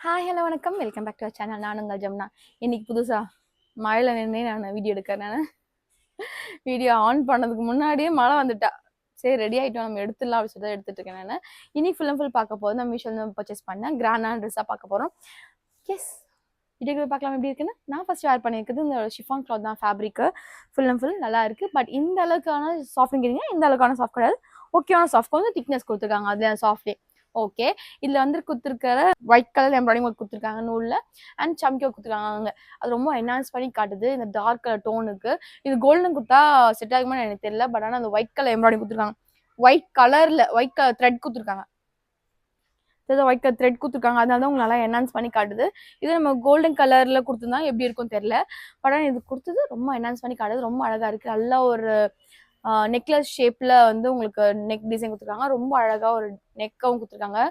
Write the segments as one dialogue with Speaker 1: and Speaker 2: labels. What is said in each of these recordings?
Speaker 1: Hi hello வணக்கம் welcome back to our channel. நான் உங்கள் ஜமுனா. இன்னைக்கு புதுசாக மழையில் நின்று நான் வீடியோ எடுக்கிறேன். நான் வீடியோ ஆன் பண்ணதுக்கு முன்னாடியே மழை வந்துட்டா. சரி ரெடி ஆகிட்டோம், நம்ம எடுத்துடலாம் அப்படின்னு சொல்லி எடுத்துட்டு இருக்கேன். நான் இன்னைக்கு ஃபுல் அண்ட் ஃபுல் பார்க்க போது நான் மீஷோவில் பர்ச்சேஸ் பண்ணேன். கிராண்டான ட்ரெஸ்ஸாக பார்க்க போகிறோம். எஸ், வீடியோக்குள்ள பார்க்கலாம் எப்படி இருக்குன்னு. நான் ஃபர்ஸ்ட் வேர் பண்ணியிருக்குது இந்த ஷிஃபான் கிளாத் தான். ஃபேப்ரிக்கு ஃபுல் அண்ட் ஃபுல் நல்லா இருக்குது. பட் இந்த அளவுக்கான சாஃப்ட்னு கேட்டிங்கன்னா இந்த அளவுக்கான சாஃப்ட் கிடையாது. ஓகேவான சாஃப்ட், கொஞ்சம் திக்னஸ் கொடுத்துருக்காங்க. அதில் சாஃப்டே ஓகே. இதில் வந்து கொடுத்துருக்கிற ஒயிட் கலர் எம்ப்ராய்டிங் ஒர்க் கொடுத்துருக்காங்க நூலில், அண்ட் சம்கி ஒர்க் கொடுத்துருக்காங்க. அது ரொம்ப என்ஹான்ஸ் பண்ணி காட்டுது இந்த டார்க் கலர் டோனுக்கு. இது கோல்டன் கொடுத்தா செட் ஆகுமான்னு எனக்கு தெரியல. பட் ஆனால் அந்த ஒயிட் கலர் எம்ப்ராய்டிங் கொடுத்துருக்காங்க. ஒயிட் கலரில் ஒயிட் கலர் த்ரெட் கொடுத்துருக்காங்க. ஒயிட் கலர் த்ரெட் கொடுத்துருக்காங்க, அதனால தான் உங்களுக்கு நல்லா என்ஹான்ஸ் பண்ணி காட்டுது. இது நம்ம கோல்டன் கலரில் கொடுத்துருந்தா எப்படி இருக்கும்னு தெரியல. பட் ஆனால் இது கொடுத்தது ரொம்ப என்ஹான்ஸ் பண்ணி காட்டுது. ரொம்ப அழகாக இருக்குது. நல்ல ஒரு நெக்லஸ் ஷேப்பில் வந்து உங்களுக்கு நெக் டிசைன் கொடுத்துருக்காங்க. ரொம்ப அழகாக ஒரு நெக்கவும் கொடுத்துருக்காங்க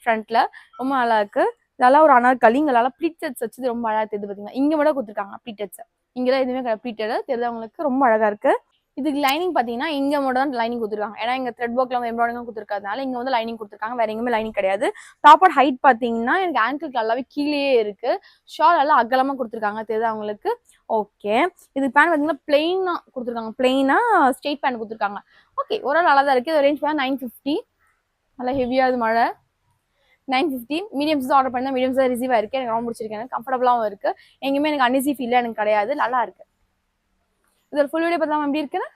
Speaker 1: ஃப்ரண்ட்டில். ரொம்ப நல்லா இருக்குது. இதெல்லாம் ஒரு அனார்கலி. இங்கெல்லாம் ப்ளீட்டட்ஸ் வச்சு ரொம்ப அழகாக தெரியுது. பார்த்தீங்கன்னா இங்கே மட்டும் கொடுத்துருக்காங்க ப்ளீட்டட்ஸ். இங்கெல்லாம் எதுவுமே கிடையாது ப்ளீட்டடு. தெரிஞ்சவங்களுக்கு ரொம்ப அழகாக இருக்குது. இதுக்கு லைனிங் பார்த்தீங்கன்னா இங்கே மட்டும் தான் லைனிங் கொடுத்துருக்காங்க. ஏன்னா இங்கே த்ரெட் ஒர்க்ல எம்ப்ராய்டிங் கொடுத்துருக்காதனால இங்கே வந்து லைனிங் கொடுத்துருக்காங்க. வேற எங்கேயுமே லைனிங் கிடையாது. டாப்போட ஹைட் பார்த்தீங்கன்னா எனக்கு ஆங்கிளுக்கு நல்லாவே கீழே இருக்கு. ஷால் எல்லாம் அகலமாக கொடுத்துருக்காங்க. தெரியுது அவங்களுக்கு. ஓகே, இதுக்கு பேண்ட் பார்த்தீங்கன்னா பிளெயினாக கொடுத்துருக்காங்க. பிளெயினாக ஸ்ட்ரெயிட் பேண்ட் கொடுத்துருக்காங்க. ஓகே, ஓரளவு நல்லா தான் இருக்குது. ரேஞ்ச் பார்த்தா 950. நல்லா ஹெவியாக மழை. 950 மீடியம்ஸ் தான் ஆர்டர் பண்ணால் மீடியம்ஸ் தான் ரிசீவ் ஆயிருக்கு. எனக்கு ரொம்ப பிடிச்சிருக்கு. எனக்கு கம்ஃபர்டபுளாகவும் இருக்குது. எங்கேயுமே எனக்கு அன்இசி ஃபீல் எனக்கு கிடையாது. நல்லா இருக்குது. இதோட ஃபுல் வீடியோ பார்த்தா எப்படி இருக்குன்னு.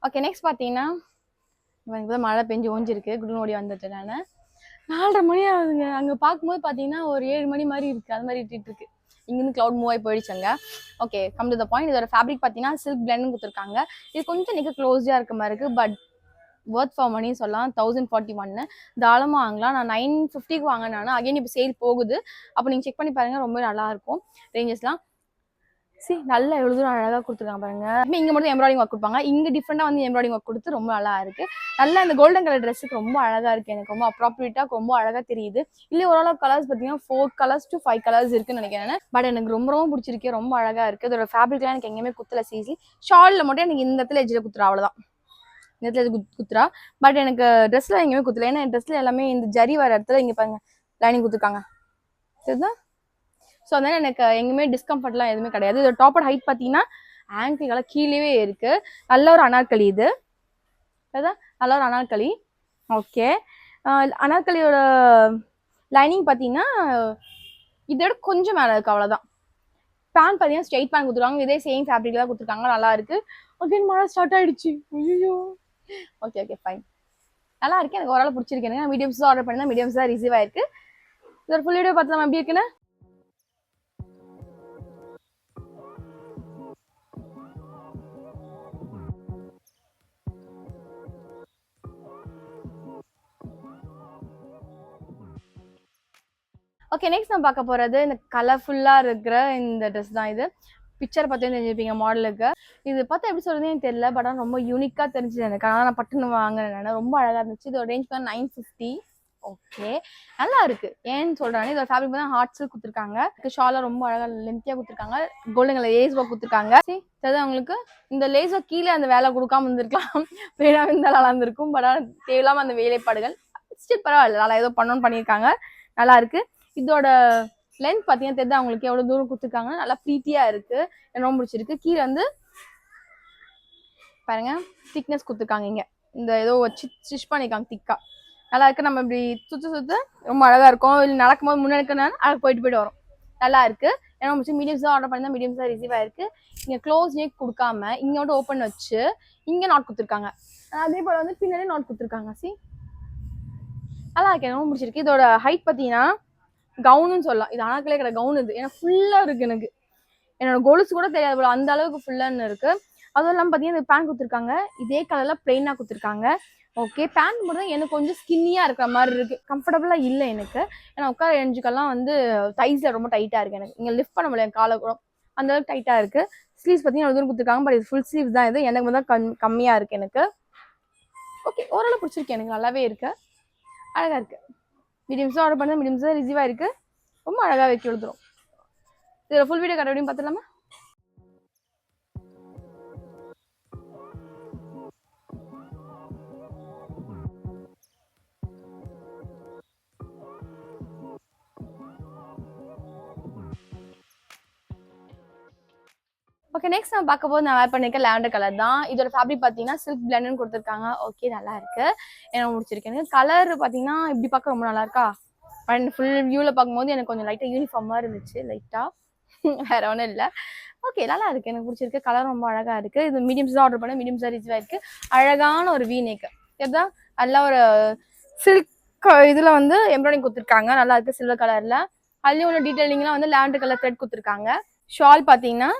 Speaker 1: ஓகே, நெக்ஸ்ட் பார்த்தீங்கன்னா இப்போ மழை பெஞ்சு ஓஞ்சிருக்கு. குடுநோடி வந்துட்டு நான் 4:30 மணி ஆகுதுங்க. அங்கே பார்க்கும்போது பார்த்தீங்கன்னா ஒரு 7 மணி மாதிரி இருக்குது. அது மாதிரி இட்டு இருக்கு. இங்கேருந்து க்ளவுட் மூவ் ஆகி போயிடுச்சுங்க. Okay, come to the point. இதோட ஃபேப்ரிக் பார்த்தீங்கன்னா சில்க் பிளெண்ட் கொடுத்துருக்காங்க. இது கொஞ்சம் நெக்க க்ளோஸாக இருக்க மாதிரி இருக்குது. பட் ஒர்த் ஃபார் மணி சொல்லலாம். 1041 தாராளமாக வாங்கலாம். நான் 950க்கு வாங்கினேன். அகைன் இப்போ சேல் போகுது. அப்போ நீங்கள் செக் பண்ணி பாருங்கள். ரொம்ப நல்லாயிருக்கும் ரேஞ்சஸ்லாம். நல்லா எவ்வளோ தூரம் அழகாக கொடுத்துருக்காங்க பாருங்க. இங்கே மட்டும் எம்ப்ராய்டிங் ஒர்க் கொடுப்பாங்க. இங்கே டிஃப்ரெண்டாக வந்து எம்ப்ராய்டிங் ஒர்க் கொடுத்து ரொம்ப நல்லா இருக்குது. நல்லா இந்த கோல்டன் கலர் ட்ரெஸ்ஸுக்கு ரொம்ப அழகாக இருக்குது. எனக்கு ரொம்ப அப்ராப்ரியேட்டாக ரொம்ப அழகாக தெரியுது. இல்லை ஓரளவு கலர்ஸ் பார்த்தீங்கன்னா 4 கலர்ஸ் to 5 கலர்ஸ் இருக்குன்னு நினைக்கிறேன். பட் எனக்கு ரொம்ப ரொம்ப பிடிச்சிருக்கு. ரொம்ப அழகாக இருக்குது. அதோட ஃபேப்ரிக்லாம் எனக்கு எங்கேயுமே குத்தலை. சீசி ஷாலில் மட்டும் எனக்கு இந்த இடத்துல எஜ்ஜில் குத்துறா, அவ்வளோதான். இந்த இடத்துல குத்துறா. பட் எனக்கு ட்ரெஸ்ஸில் எங்கேயுமே குத்தலை. ஏன்னா ட்ரெஸ்ஸில் எல்லாமே இந்த ஜரி வர இடத்துல இங்கே பாருங்க லைனிங் கொடுத்துருக்காங்க. சரிதான். ஸோ அதனால எனக்கு எங்கேயுமே டிஸ்கம்ஃபர்ட்லாம் எதுவுமே கிடையாது. இதோட டாப்போட ஹைட் பார்த்தீங்கன்னா ஆங்கிள்கெல்லாம் கீழே இருக்கு. நல்ல ஒரு அனார்கலி. இது அதுதான் நல்ல ஒரு அனார்கலி. ஓகே, அனார்கலியோட லைனிங் பார்த்தீங்கன்னா இதோட கொஞ்சம் மேலே இருக்கு, அவ்வளோதான். பேண்ட் பார்த்தீங்கன்னா ஸ்ட்ரெயிட் பேண்ட் கொடுத்துருக்காங்க. இதே சேம் ஃபேப்ரிக் தான் கொடுத்துருக்காங்க. நல்லா இருக்கு. ஓகே, மழை ஸ்டார்ட் ஆயிடுச்சு. ஐயோ. ஓகே ஓகே ஃபைன், நல்லா இருக்கு. எனக்கு ஓரளவு பிடிச்சிருக்கு. எனக்கு மீடியம்ஸ் தான் ஆர்டர் பண்ணி மீடியம்ஸ் தான் ரிசீவ் ஆயிருக்கு. இதோட ஃபுல் வீடியோ பார்த்தலாம் எப்படி இருக்குன்னு. ஓகே, நெக்ஸ்ட் நம்ம பார்க்க போகிறது இந்த கலர்ஃபுல்லாக இருக்கிற இந்த ட்ரெஸ் தான். இது பிக்சர் பார்த்தே தெரிஞ்சுப்பீங்க மாடலுக்கு. இது பார்த்தா எப்படி சொல்கிறதுன்னு எனக்கு தெரியல. பட் ஆனால் ரொம்ப யூனிக்காக தெரிஞ்சுது எனக்கு. ஆனால் நான் பட்டுன்னு வாங்கினேன். ரொம்ப அழகாக இருந்துச்சு. இதோட ரேஞ்ச் பார்த்தா 950. ஓகே, நல்லா இருக்கு. ஏன்னு சொல்றாங்க, இதோட ஃபேப்ரிக் பார்த்தா ஹார்ட் சில்க் கொடுத்துருக்காங்க. ஷாலை ரொம்ப அழகாக லென்த்தியாக கொடுத்துருக்காங்க. கோல்டன் கலர் லேஸ் ஒர்க் கொடுத்துருக்காங்க. சரி, அவங்களுக்கு இந்த லேஸ் ஒர்க் கீழே அந்த வேலை கொடுக்காம இருந்திருக்கலாம். வேணா இருந்தாலும் நல்லா இருந்திருக்கும். பட் ஆனால் தேவையில்லாமல் அந்த வேலைப்பாடுகள் ஸ்டில் பரவாயில்ல. நல்லா ஏதோ பண்ணணும்னு பண்ணியிருக்காங்க. நல்லா இருக்கு. இதோட லென்த் பார்த்தீங்கன்னா தெரிஞ்சு அவங்களுக்கு எவ்வளோ தூரம் கொடுத்துருக்காங்க. நல்லா ப்ரீட்டியாக இருக்குது. எனக்கு ரொம்ப பிடிச்சிருக்கு. கீழே வந்து பாருங்க திக்னஸ் கொடுத்துருக்காங்க. இங்கே இந்த ஏதோ வச்சு ஸ்டிச் பண்ணியிருக்காங்க திக்கா. நல்லா இருக்கு. நம்ம இப்படி சுற்று ரொம்ப அழகாக இருக்கும். இல்லை நடக்கும்போது முன்னாடி அழகாக போயிட்டு வரும். நல்லா இருக்கு. ஏன்னா முடிச்சு மீடியம்ஸ் தான் ஆர்டர் பண்ணி தான் மீடியம்ஸ் தான் ரிசீவ் ஆயிருக்கு. இங்கே க்ளோஸ் நெக் கொடுக்காம இங்கே மட்டும் ஓப்பன் வச்சு இங்கே நாட் கொடுத்துருக்காங்க. அதே போல் வந்து பின்னாடி நாட் கொடுத்துருக்காங்க. நல்லா இருக்கு. எனக்கு ரொம்ப பிடிச்சிருக்கு. இதோட ஹைட் பார்த்தீங்கன்னா கவுனுன்னு சொல்லலாம். இது அனார்கலியே கிடையாது, கவுன் இது. ஏன்னா ஃபுல்லாக இருக்குது. எனக்கு என்னோட கொலுசு கூட தெரியாது போல அந்த அளவுக்கு ஃபுல்லான்னு இருக்குது. அதுவும் இல்லாமல் பார்த்தீங்கன்னா இந்த பேண்ட் கொடுத்துருக்காங்க. இதே கலரில் பிளெயினாக கொடுத்துருக்காங்க. ஓகே, பேண்ட் மட்டும் எனக்கு கொஞ்சம் ஸ்கின்னியாக இருக்கிற மாதிரி இருக்குது. கம்ஃபர்டபுளாக இல்லை எனக்கு. ஏன்னா உட்கார எஞ்சுக்கெல்லாம் வந்து தைஸில் ரொம்ப டைட்டாக இருக்குது. எனக்கு இங்கே லிஃப்ட் பண்ண முடியல. என் காலை கூட அந்த அளவுக்கு டைட்டாக இருக்குது. ஸ்லீவ்ஸ் பார்த்தீங்கன்னா தூரம் கொடுத்துருக்காங்க. பட் இது ஃபுல் ஸ்லீவ்ஸ் தான். இது எனக்கு தான் கம்மியாக இருக்குது எனக்கு. ஓகே, ஓரளவு பிடிச்சிருக்கு. எனக்கு நல்லாவே இருக்குது. அழகாக இருக்குது. மீடியம்ஸ் ஆர்டர் பண்ணி மீடியம்ஸ் தான் ரிசீவ் ஆயிருக்கு. ரொம்ப அழகாக வைக்க எழுதுறோம். இதோட ஃபுல் வீடியோ கரெக்டாக பார்த்துலாமா? ஓகே, நெக்ஸ்ட் நம்ம பார்க்க போது நான் வேர் பண்ணிருக்க லாவெண்டர் கலர் தான். இதோட ஃபேப்ரிக் பார்த்தீங்கன்னா சில்க் பிளெண்ட்னு கொடுத்துருக்காங்க. ஓகே, நல்லா இருக்கு, எனக்கு முடிச்சிருக்கேன். கலர் பார்த்தீங்கன்னா இப்படி பார்க்க ரொம்ப நல்லா இருக்கா, அண்ட் ஃபுல் வியூவில் பார்க்கும்போது எனக்கு கொஞ்சம் லைட்டாக யூனிஃபார்மாக இருந்துச்சு, லைட்டாக வேற ஒன்றும் இல்லை. ஓகே, நல்லா இருக்கு, எனக்கு பிடிச்சிருக்கு. கலர் ரொம்ப அழகா இருக்கு. இது மீடியம்ஸ் தான் ஆர்டர் பண்ணேன், மீடியம்ஸ் தான் ரிச்சாக இருக்கு. அழகான ஒரு வீ நெக், இதுதான் நல்லா ஒரு சில்க் இதுல வந்து எம்ப்ராய்டிங் கொடுத்துருக்காங்க, நல்லா இருக்கு சில்வர் கலர்ல. அதுலயும் உள்ள டீடைலிங்லாம் வந்து லாவெண்டர் கலர் த்ரெட் கொடுத்துருக்காங்க. ஷால் பார்த்தீங்கன்னா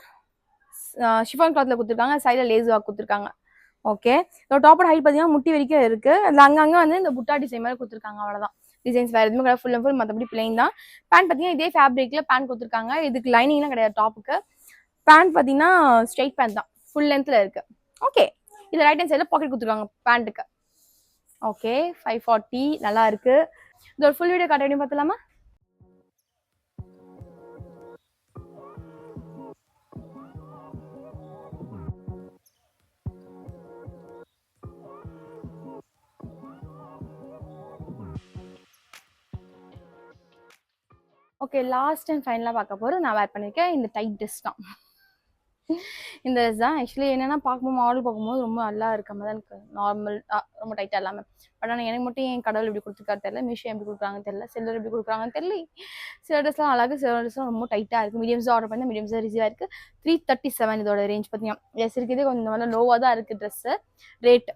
Speaker 1: ஷிஃபான் கிளாத்ல கொடுத்துருக்காங்க, சைடில் லேஸ் ஒர்க் கொடுத்துருக்காங்க. ஓகே, இதோட டாப்போட ஹைட் பார்த்தீங்கன்னா முட்டி வரைக்கும் இருக்கு. அதில் அங்கங்கே வந்து இந்த புட்டா டிசைன் மாதிரி கொடுத்துருக்காங்க, அவ்வளோதான். டிசைன்ஸ் வேறு எதுவுமே கிடையாது, ஃபுல் அண்ட் ஃபுல் மற்றபடி பிளைன் தான். பேண்ட் பார்த்தீங்கன்னா இதே ஃபேப்ரிக்ல பேண்ட் கொடுத்துருக்காங்க, இதுக்கு லைனிங்லாம் கிடையாது டாப்புக்கு. பேண்ட் பார்த்தீங்கன்னா ஸ்ட்ரைட் பேண்ட் தான், ஃபுல் லென்த்தில் இருக்கு. ஓகே, இது ரைட் ஹேண்ட் சைடில் பாக்கெட் கொடுத்துருக்காங்க பேண்ட்டுக்கு. ஓகே, 540 நல்லா இருக்கு. இதோட ஃபுல் வீடியோ காட்ட வேண்டிய பார்த்தலாமா? ஓகே, லாஸ்ட் அண்ட் ஃபைனலாக பார்க்க போகிறது நான் வேர் பண்ணியிருக்கேன் இந்த டைட் ட்ரெஸ் தான். இந்த ட்ரெஸ் தான் ஆக்சுவலி என்னென்னா பார்க்கும்போது மாடல் பார்க்கும்போது ரொம்ப நல்லா இருக்க மாதிரி தான் எனக்கு நார்மல், ரொம்ப டைட்டாக இல்லாமல். பட் ஆனால் எனக்கு மட்டும் என் கடவுள் எப்படி கொடுத்துருக்காரு தெரியல, மீஷோ எப்படி கொடுக்குறாங்கன்னு தெரியல, செல்லர் எப்படி கொடுக்குறாங்கன்னு தெரியல. சில ட்ரெஸ்லாம் அழகு, சில ட்ரெஸ்லாம் ரொம்ப டைட்டாக இருக்குது. மீடியம்ஸ் ஆர்டர் பண்ணி மீடியம்ஸ் ரிசீவாக இருக்குது. 337 இதோட ரேஞ்ச் பார்த்தீங்கன்னா எஸ் இருக்குது, கொஞ்சம் நல்லா லோவாக தான் இருக்குது ட்ரெஸ்ஸு ரேட்.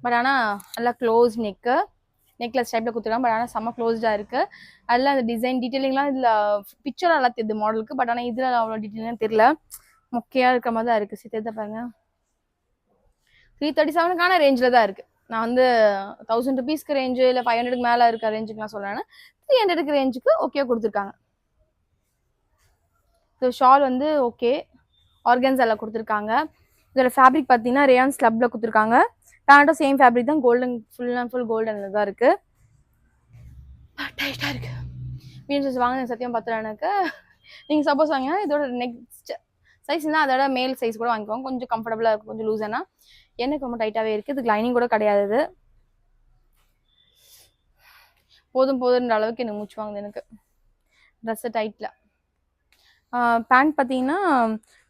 Speaker 1: பட் ஆனால் நல்லா க்ளோஸ் நெக்லஸ் டைப்பில் கொடுத்துருக்காங்க. பட் ஆனால் செம்ம க்ளோஸ்டாக இருக்குது. அதில் அந்த டிசைன் டீட்டெயிலிங்லாம் இதில் பிக்சராக நல்லா தெரியுது மாடலுக்கு. பட் ஆனால் இதில் அவ்வளோ டீட்டெயிலாம் தெரியல, மொக்கையாக இருக்கிற மாதிரி தான் இருக்குது. சரி பாருங்க, 337க்கான ரேஞ்சில் தான் இருக்குது. நான் வந்து 1000 ருபீஸ்க்கு ரேஞ்சு இல்லை 500க்கு மேலே இருக்க ரேஞ்சுக்கு நான் சொல்கிறேன். 300க்கு ரேஞ்சுக்கு ஓகே கொடுத்துருக்காங்க. ஸோ ஷால் வந்து ஓகே ஆர்கன்ஸால கொடுத்துருக்காங்க. இதோட ஃபேப்ரிக் பார்த்தீங்கன்னா ரேயான் ஸ்லப்பில் கொடுத்துருக்காங்க. பேண்ட்டும் சேம் ஃபேப்ரிக் தான், கோல்டன் ஃபுல் அண்ட் ஃபுல் கோல்டனில் தான் இருக்குது. டைட்டாக இருக்குது. மீன்ஸ் வாங்கின சத்தியம் பார்த்துட்டு எனக்கு நீங்கள் சப்போஸ் வாங்கினா இதோட நெக்ஸ்ட் சைஸ் தான், அதோட மேல் சைஸ் கூட வாங்கிக்கோங்க, கொஞ்சம் கம்ஃபர்டபுளாக இருக்கும், கொஞ்சம் லூஸானா. எனக்கு ரொம்ப டைட்டாகவே இருக்குது. இதுக்கு லைனிங் கூட கிடையாது. போதுன்ற அளவுக்கு எனக்கு மூச்சு வாங்குது எனக்கு ட்ரெஸ்ஸு டைட்டில். பேண்ட் பார்த்தீங்கன்னா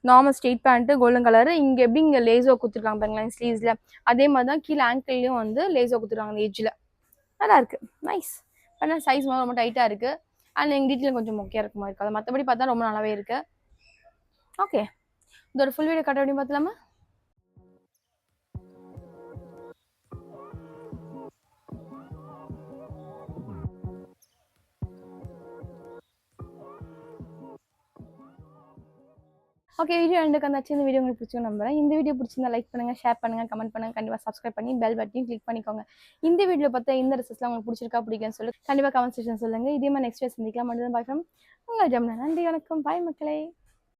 Speaker 1: normal straight pant golden colour. இங்கே எப்படி இங்கே லேஸோ கொடுத்துருக்காங்க பாருங்களேன் ஸ்லீவ்ஸில், அதே மாதிரி தான் கீழே ஆங்கிள்லேயும் வந்து லேஸோ கொடுத்துருக்காங்க அந்த எஜ்ஜில். நல்லா இருக்குது, நைஸ். ஆனால் சைஸ் மாதிரி ரொம்ப டைட்டாக இருக்குது. அண்ட் எங்கள் டீட்டெயில் கொஞ்சம் மொக்கையாக இருக்க மாதிரி இருக்குது. அது மற்றபடி பார்த்தா ரொம்ப நல்லாவே இருக்குது. ஓகே, இதோட ஃபுல் வீடியோ கட்ட அப்படின்னு பார்த்தலாமா? ஓகே, வீடியோ ரெண்டுக்கு வந்தாச்சு. இந்த வீடியோ உங்களுக்கு பிடிச்சிருக்கும் நம்புறேன். இந்த வீடியோ பிடிச்சிருந்தா லைக் பண்ணுங்கள், ஷேர் பண்ணுங்கள், கமெண்ட் பண்ணுங்கள், கண்டிப்பாக சப்ஸ்கிரைப் பண்ணி பெல் பட்டனையும் கிளிக் பண்ணிக்கோங்க. இந்த வீடியோ பார்த்தா இந்த ட்ரெஸ்ஸஸ்லாம் உங்களுக்கு பிடிச்சிருக்கா பிடிக்குன்னு சொல்லி கண்டிப்பாக கமெண்ட் செக்ஷன் சொல்லுங்கள். இதே மாதிரி நெக்ஸ்ட் வீடியோ சந்திக்கலாம். மட்டும் பாய் ஃப்ரம் உங்கள் ஜமுனா. நன்றி, வணக்கம், பாய் மக்களே.